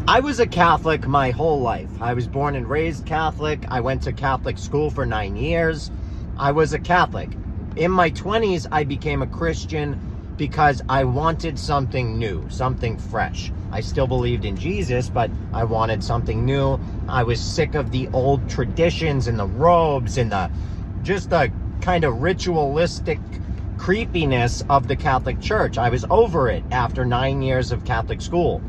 I was a Catholic my whole life. I was born and raised Catholic. I went to Catholic school for 9 years. I was a Catholic. In my 20s, I became a Christian because I wanted something new, something fresh. I still believed in Jesus, but I wanted something new. I was sick of the old traditions and the robes and the kind of ritualistic creepiness of the Catholic Church. I was over it after 9 years of Catholic school.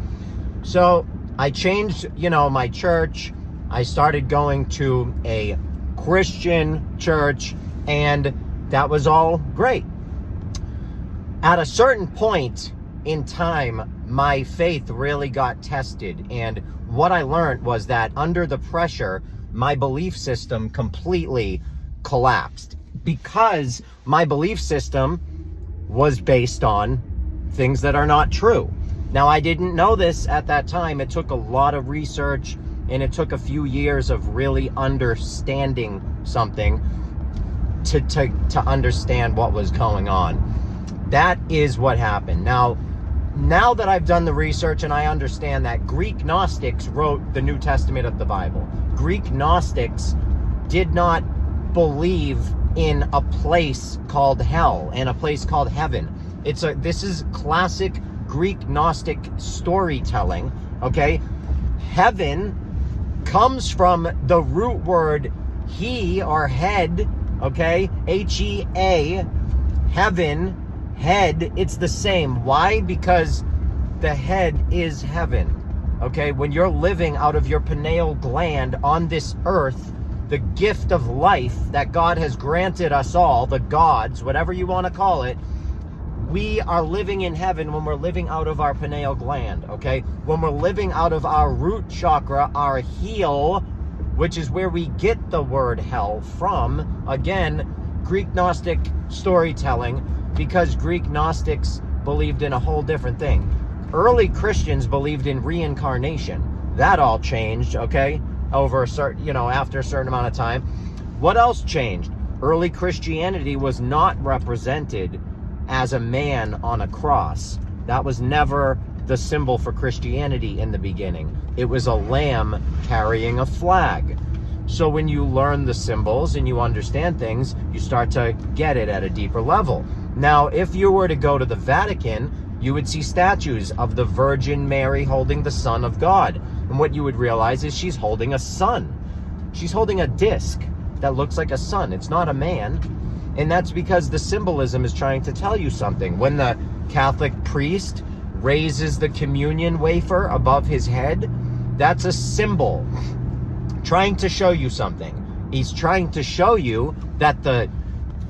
So I changed, my church. I started going to a Christian church, and that was all great. At a certain point in time, my faith really got tested, and what I learned was that under the pressure, my belief system completely collapsed because my belief system was based on things that are not true. Now, I didn't know this at that time. It took a lot of research, and it took a few years of really understanding something to understand what was going on. That is what happened. Now that I've done the research and I understand that Greek Gnostics wrote the New Testament of the Bible. Greek Gnostics did not believe in a place called hell and a place called heaven. This is classic Greek Gnostic storytelling, okay? Heaven comes from the root word he or head, okay? H-E-A, heaven, head, it's the same. Why? Because the head is heaven, okay? When you're living out of your pineal gland on this earth, the gift of life that God has granted us all, the gods, whatever you want to call it, we are living in heaven when we're living out of our pineal gland, okay? When we're living out of our root chakra, our heel, which is where we get the word hell from. Again, Greek Gnostic storytelling, because Greek Gnostics believed in a whole different thing. Early Christians believed in reincarnation. That all changed, okay? Over a certain, after a certain amount of time. What else changed? Early Christianity was not represented as a man on a cross. That was never the symbol for Christianity in the beginning. It was a lamb carrying a flag. So when you learn the symbols and you understand things, you start to get it at a deeper level. Now, if you were to go to the Vatican, you would see statues of the Virgin Mary holding the Son of God. And what you would realize is she's holding a sun. She's holding a disc that looks like a sun. It's not a man. And that's because the symbolism is trying to tell you something. When the Catholic priest raises the communion wafer above his head, that's a symbol trying to show you something. He's trying to show you that the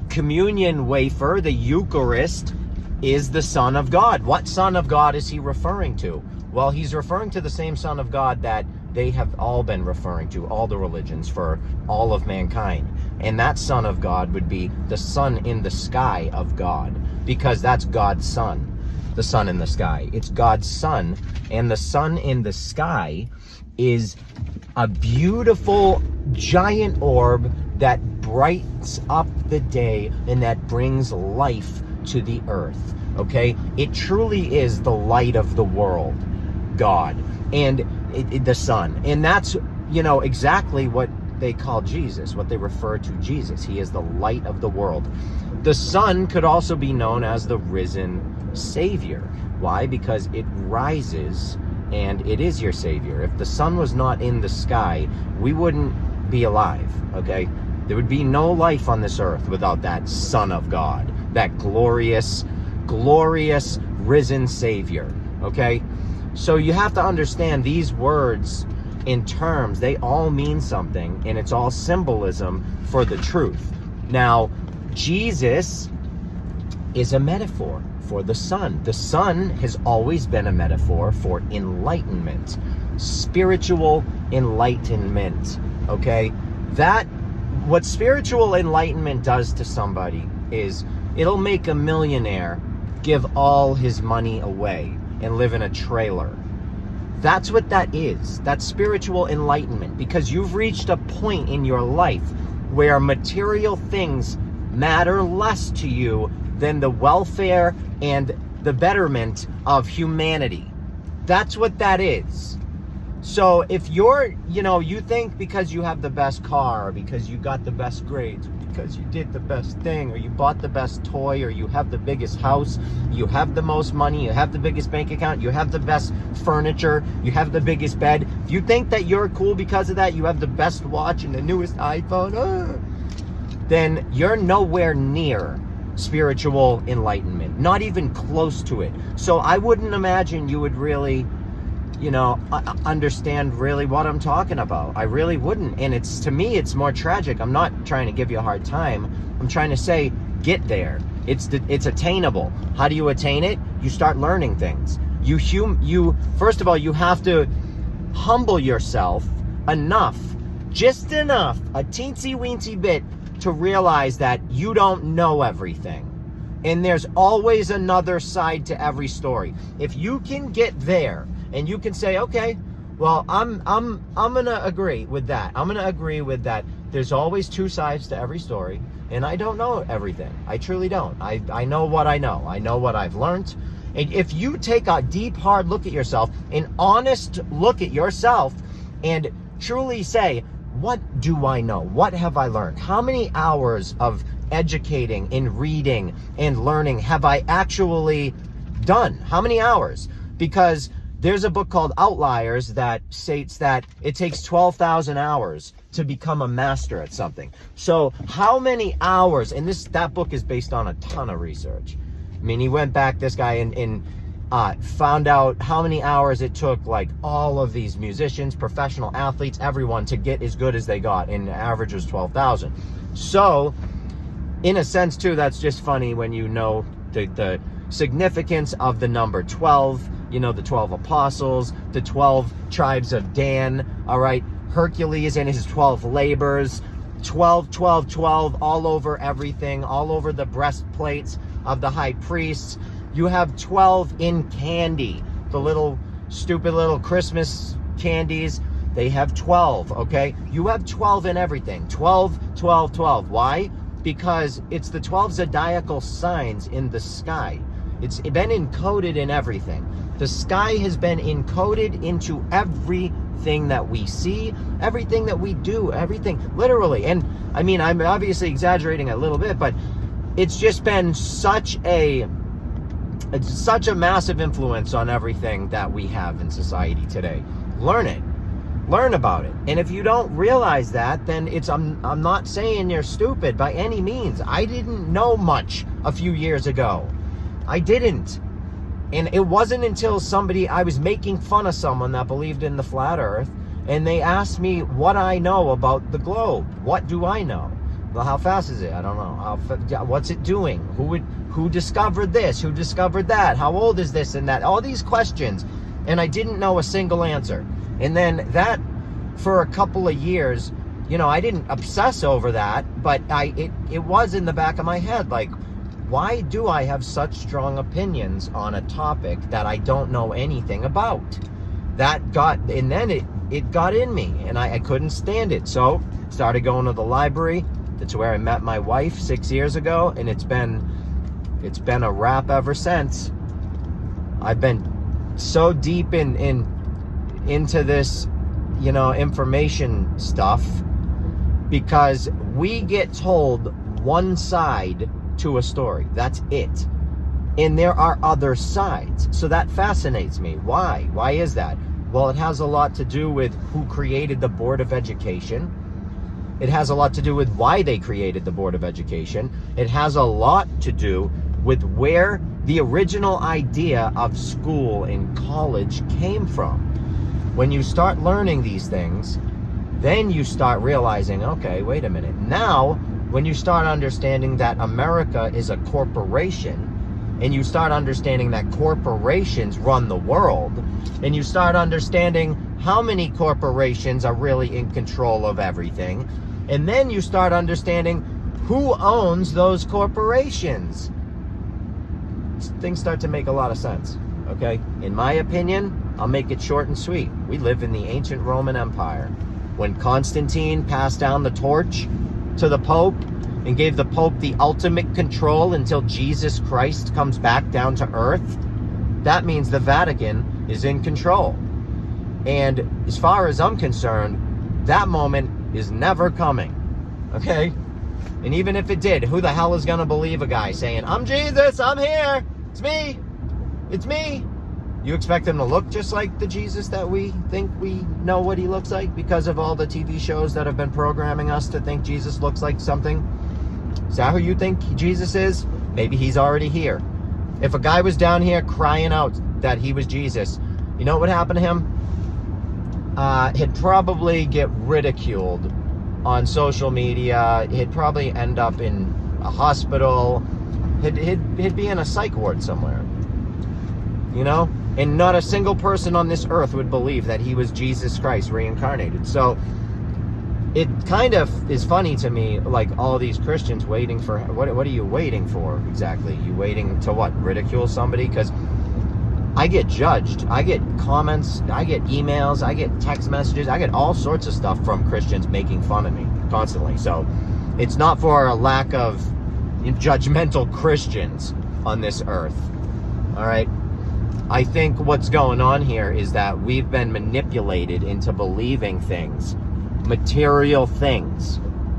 communion wafer, the Eucharist, is the Son of God. What Son of God is he referring to? Well, he's referring to the same Son of God that they have all been referring to, all the religions, for all of mankind. And that Son of God would be the sun in the sky of God, because that's God's Son, the sun in the sky. It's God's Son, and the sun in the sky is a beautiful giant orb that brightens up the day and that brings life to the earth, okay? It truly is the light of the world, God, and the sun. And that's, exactly what they call Jesus, what they refer to Jesus. He is the light of the world. The sun could also be known as the risen Savior. Why? Because it rises and it is your Savior. If the sun was not in the sky, we wouldn't be alive, okay? There would be no life on this earth without that Son of God, that glorious, glorious risen Savior, okay? So you have to understand these words in terms, they all mean something, and it's all symbolism for the truth. Now, Jesus is a metaphor for the sun. The sun has always been a metaphor for enlightenment, spiritual enlightenment, okay? What spiritual enlightenment does to somebody is it'll make a millionaire give all his money away and live in a trailer. That's what that is. That's spiritual enlightenment, because you've reached a point in your life where material things matter less to you than the welfare and the betterment of humanity. That's what that is. So if you're, you think because you have the best car, or because you got the best grades, or because you did the best thing, or you bought the best toy, or you have the biggest house, you have the most money, you have the biggest bank account, you have the best furniture, you have the biggest bed, if you think that you're cool because of that, you have the best watch and the newest iPhone, then you're nowhere near spiritual enlightenment, not even close to it. So I wouldn't imagine you would really understand really what I'm talking about. I really wouldn't. And to me, it's more tragic. I'm not trying to give you a hard time. I'm trying to say, get there. It's attainable. How do you attain it? You start learning things. You first of all, you have to humble yourself enough, just enough, a teensy weensy bit, to realize that you don't know everything. And there's always another side to every story. If you can get there, and you can say, okay, well, I'm gonna agree with that. I'm gonna agree with that. There's always two sides to every story, and I don't know everything. I truly don't. I know what I know. I know what I've learned. And if you take a deep, hard look at yourself, an honest look at yourself, and truly say, what do I know? What have I learned? How many hours of educating and reading and learning have I actually done? How many hours? Because there's a book called Outliers that states that it takes 12,000 hours to become a master at something. So how many hours, and that book is based on a ton of research. I mean, he went back, this guy, and found out how many hours it took, like, all of these musicians, professional athletes, everyone, to get as good as they got, and the average was 12,000. So, in a sense, too, that's just funny when you know the significance of the number 12, the 12 apostles, the 12 tribes of Dan, all right? Hercules and his 12 labors, 12, 12, 12, all over everything, all over the breastplates of the high priests. You have 12 in candy, the little stupid little Christmas candies. They have 12, okay? You have 12 in everything. 12, 12, 12. Why? Because it's the 12 zodiacal signs in the sky. It's been encoded in everything. The sky has been encoded into everything that we see, everything that we do, everything, literally. And I mean, I'm obviously exaggerating a little bit, but it's just been such a massive influence on everything that we have in society today. Learn it. Learn about it. And if you don't realize that, then I'm not saying you're stupid by any means. I didn't know much a few years ago. I didn't. And it wasn't until I was making fun of someone that believed in the flat earth, and they asked me what I know about the globe. What do I know? Well, how fast is it? I don't know. What's it doing? Who discovered this? Who discovered that? How old is this and that? All these questions. And I didn't know a single answer. And then that, for a couple of years, I didn't obsess over that, but it was in the back of my head, like, why do I have such strong opinions on a topic that I don't know anything about? And then it got in me, and I couldn't stand it. So started going to the library. That's where I met my wife 6 years ago, and it's been a wrap ever since. I've been so deep into this, information stuff, because we get told one side to a story. That's it. And there are other sides. So that fascinates me. Why? Why is that? Well, it has a lot to do with who created the Board of Education. It has a lot to do with why they created the Board of Education. It has a lot to do with where the original idea of school and college came from. When you start learning these things, then you start realizing, okay, wait a minute. Now, when you start understanding that America is a corporation, and you start understanding that corporations run the world, and you start understanding how many corporations are really in control of everything, and then you start understanding who owns those corporations, things start to make a lot of sense, okay? In my opinion, I'll make it short and sweet. We live in the ancient Roman Empire. When Constantine passed down the torch to the Pope and gave the Pope the ultimate control until Jesus Christ comes back down to earth, that means the Vatican is in control. And as far as I'm concerned, that moment is never coming. Okay? And even if it did, who the hell is going to believe a guy saying, I'm Jesus, I'm here, it's me, it's me? You expect him to look just like the Jesus that we think we know what he looks like because of all the TV shows that have been programming us to think Jesus looks like something? Is that who you think Jesus is? Maybe he's already here. If a guy was down here crying out that he was Jesus, you know what would happen to him? He'd probably get ridiculed on social media. He'd probably end up in a hospital. He'd be in a psych ward somewhere. You know? And not a single person on this earth would believe that he was Jesus Christ reincarnated. So it kind of is funny to me, like all these Christians waiting for, what are you waiting for exactly? You waiting to what? Ridicule somebody? Because I get judged. I get comments, I get emails, I get text messages, I get all sorts of stuff from Christians making fun of me constantly. So it's not for a lack of judgmental Christians on this earth. All right? I think what's going on here is that we've been manipulated into believing things, material things.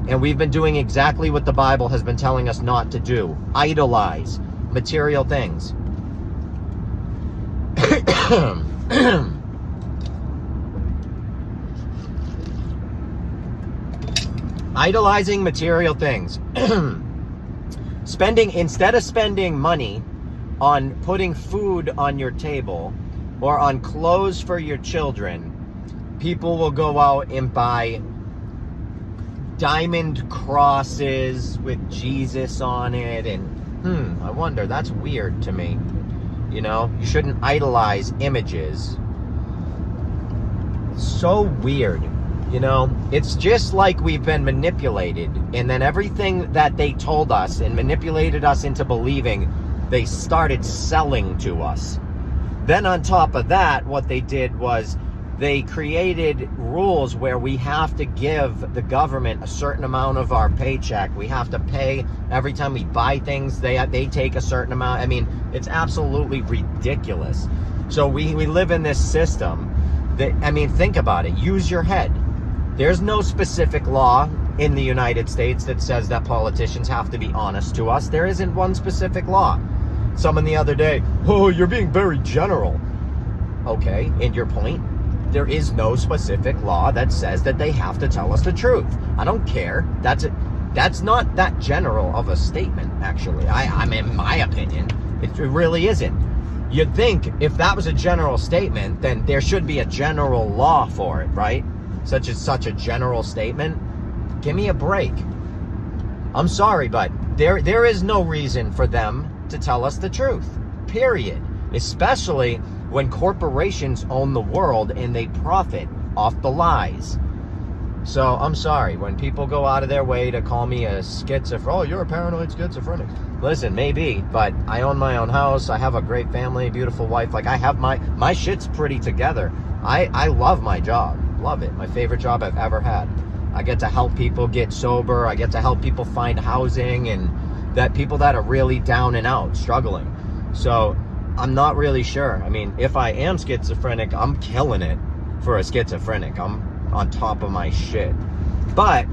And we've been doing exactly what the Bible has been telling us not to do. Idolize material things. Idolizing material things. Instead of spending money on putting food on your table or on clothes for your children, people will go out and buy diamond crosses with Jesus on it. And I wonder, that's weird to me. You know, you shouldn't idolize images. So weird. You know, it's just like we've been manipulated, and then everything that they told us and manipulated us into believing, they started selling to us. Then on top of that, what they did was they created rules where we have to give the government a certain amount of our paycheck. We have to pay every time we buy things. They take a certain amount. I mean, it's absolutely ridiculous. So we live in this system that, I mean, think about it. Use your head. There's no specific law in the United States that says that politicians have to be honest to us. There isn't one specific law. Someone the other day, oh, you're being very general. Okay, and your point? There is no specific law that says that they have to tell us the truth. I don't care. That's not that general of a statement, actually. I mean, in my opinion, it really isn't. You'd think if that was a general statement, then there should be a general law for it, right? Such a general statement. Give me a break. I'm sorry, but there is no reason for them to tell us the truth. Period. Especially when corporations own the world and they profit off the lies. So I'm sorry when people go out of their way to call me a schizophrenic. Oh, you're a paranoid schizophrenic. Listen, maybe, but I own my own house. I have a great family, beautiful wife. Like, I have my shit's pretty together. I love my job. Love it. My favorite job I've ever had. I get to help people get sober. I get to help people find housing, and that people that are really down and out, struggling. So I'm not really sure. I mean, if I am schizophrenic, I'm killing it for a schizophrenic. I'm on top of my shit. But,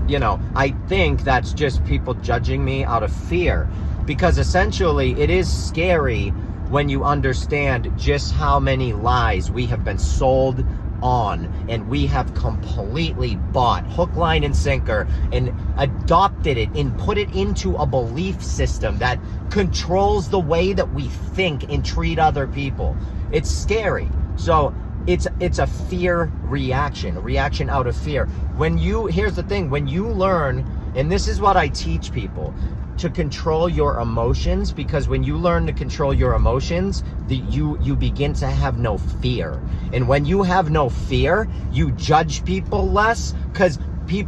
you know, I think that's just people judging me out of fear, because essentially it is scary when you understand just how many lies we have been sold on, and we have completely bought hook, line, and sinker, and adopted it and put it into a belief system that controls the way that we think and treat other people. It's scary. So it's a fear reaction, a reaction out of fear. Here's the thing, when you learn, and this is what I teach people, to control your emotions, because when you learn to control your emotions, you begin to have no fear. And when you have no fear, you judge people less, because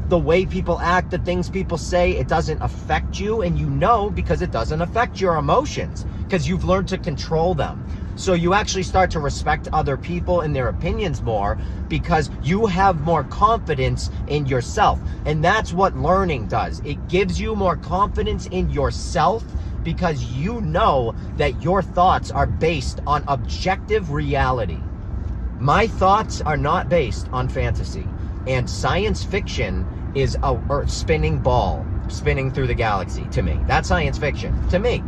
the way people act, the things people say, it doesn't affect you, and you know because it doesn't affect your emotions, because you've learned to control them. So you actually start to respect other people and their opinions more, because you have more confidence in yourself. And that's what learning does. It gives you more confidence in yourself, because you know that your thoughts are based on objective reality. My thoughts are not based on fantasy, and science fiction is a earth spinning ball spinning through the galaxy to me. That's science fiction to me.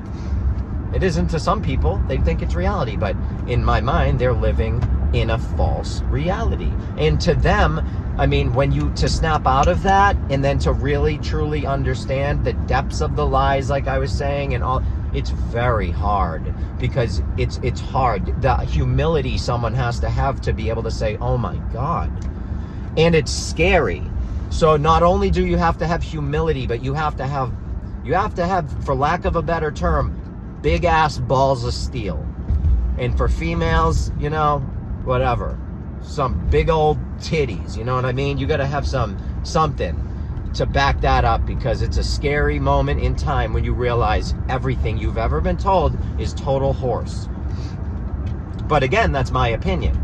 It isn't to some people. They think it's reality, but in my mind, they're living in a false reality. And to them, I mean, to snap out of that and then to really truly understand the depths of the lies, like I was saying, and all, it's very hard, because it's hard. The humility someone has to have to be able to say, oh my God. And it's scary. So not only do you have to have humility, but you have to have, for lack of a better term, big ass balls of steel. And for females, whatever, some big old titties, you know what I mean? You got to have something to back that up, because it's a scary moment in time when you realize everything you've ever been told is total horse. But again, that's my opinion,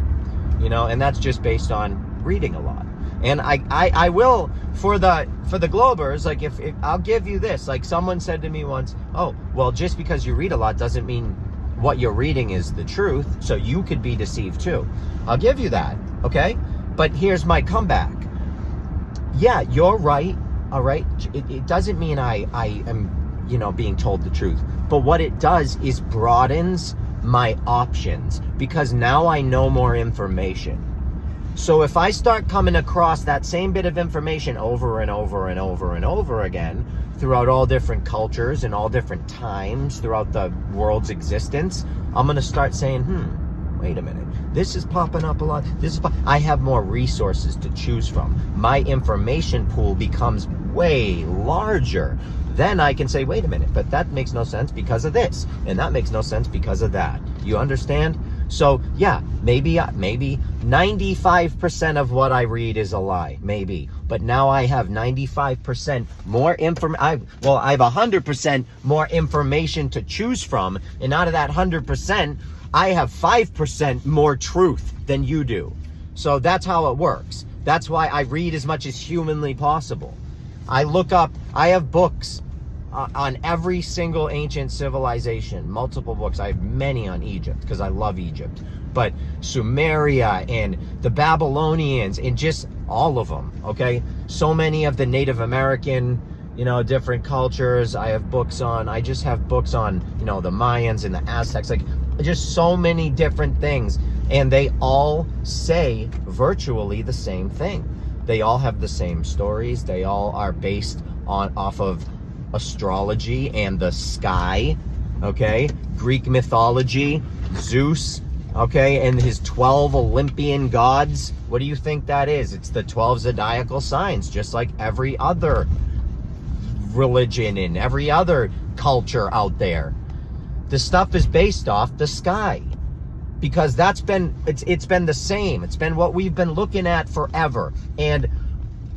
and that's just based on reading a lot. And I will, for the Globers, like if I'll give you this, like someone said to me once, oh, well, just because you read a lot doesn't mean what you're reading is the truth, so you could be deceived too. I'll give you that, okay? But here's my comeback. Yeah, you're right, all right? It doesn't mean I am, being told the truth. But what it does is broadens my options, because now I know more information. So if I start coming across that same bit of information over and over and over and over again throughout all different cultures and all different times throughout the world's existence, I'm going to start saying, wait a minute, this is popping up a lot. I have more resources to choose from. My information pool becomes way larger. Then I can say, wait a minute, but that makes no sense because of this, and that makes no sense because of that. You understand? So yeah, maybe 95% of what I read is a lie, maybe. But now I have 95% more I have 100% more information to choose from, and out of that 100%, I have 5% more truth than you do. So that's how it works. That's why I read as much as humanly possible. I have books on every single ancient civilization, multiple books. I have many on Egypt because I love Egypt, but Sumeria and the Babylonians and just all of them, okay? So many of the Native American, different cultures. I have books on, the Mayans and the Aztecs, like just so many different things. And they all say virtually the same thing. They all have the same stories. They all are based off of astrology and the sky, okay? Greek mythology, Zeus, okay? And his 12 Olympian gods. What do you think that is? It's the 12 zodiacal signs, just like every other religion and every other culture out there. The stuff is based off the sky, because it's been the same. It's been what we've been looking at forever. And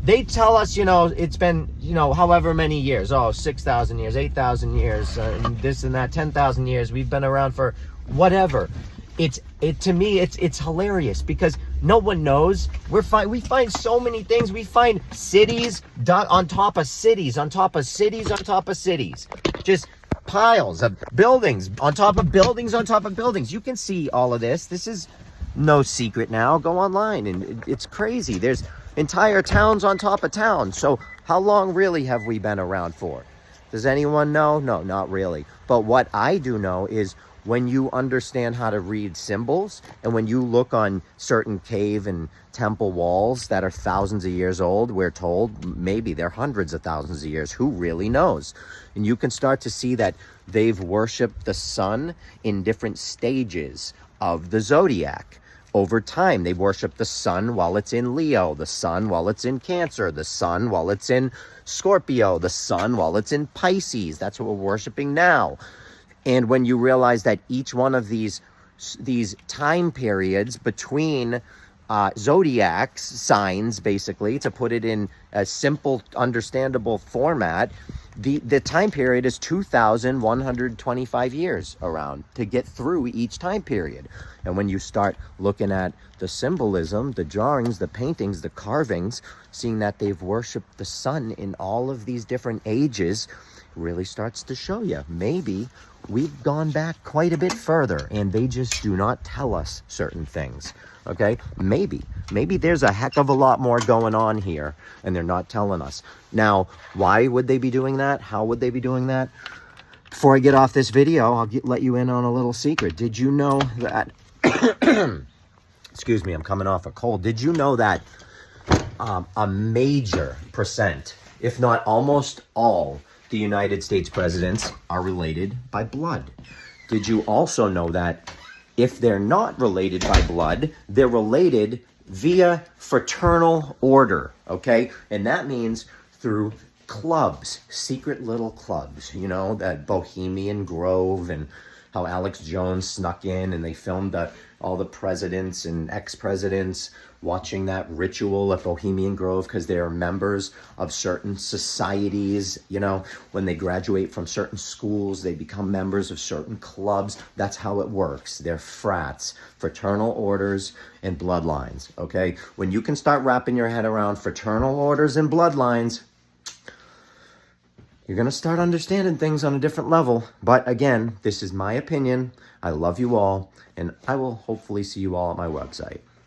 they tell us, it's been, however many years, 6,000 years, 8,000 years, and this and that, 10,000 years. We've been around for whatever. To me, it's hilarious, because no one knows. We find so many things. We find cities on top of cities, on top of cities, on top of cities. Just piles of buildings on top of buildings on top of buildings. You can see all of this. This is no secret now. Go online and it's crazy. There's entire towns on top of towns. So how long really have we been around for? Does anyone know? No, not really. But what I do know is when you understand how to read symbols, and when you look on certain cave and temple walls that are thousands of years old, we're told maybe they're hundreds of thousands of years. Who really knows? And you can start to see that they've worshipped the sun in different stages of the zodiac. Over time, they worship the sun while it's in Leo, the sun while it's in Cancer, the sun while it's in Scorpio, the sun while it's in Pisces. That's what we're worshiping now. And when you realize that each one of these time periods between zodiac signs, basically, to put it in a simple, understandable format, the time period is 2,125 years around to get through each time period. And when you start looking at the symbolism, the drawings, the paintings, the carvings, seeing that they've worshipped the sun in all of these different ages, really starts to show you maybe we've gone back quite a bit further, and they just do not tell us certain things. Okay, maybe there's a heck of a lot more going on here, and they're not telling us. Now, why would they be doing that? How would they be doing that? Before I get off this video, I'll let you in on a little secret. Did you know that, excuse me, I'm coming off a cold. Did you know that a major percent, if not almost all, the United States presidents are related by blood? Did you also know that if they're not related by blood, they're related via fraternal order, okay? And that means through clubs, secret little clubs, you know, that Bohemian Grove, and how Alex Jones snuck in and they filmed all the presidents and ex-presidents watching that ritual at Bohemian Grove because they are members of certain societies. You know, when they graduate from certain schools, they become members of certain clubs. That's how it works. They're frats, fraternal orders and bloodlines, okay? When you can start wrapping your head around fraternal orders and bloodlines, you're going to start understanding things on a different level. But again, this is my opinion. I love you all, and I will hopefully see you all at my website.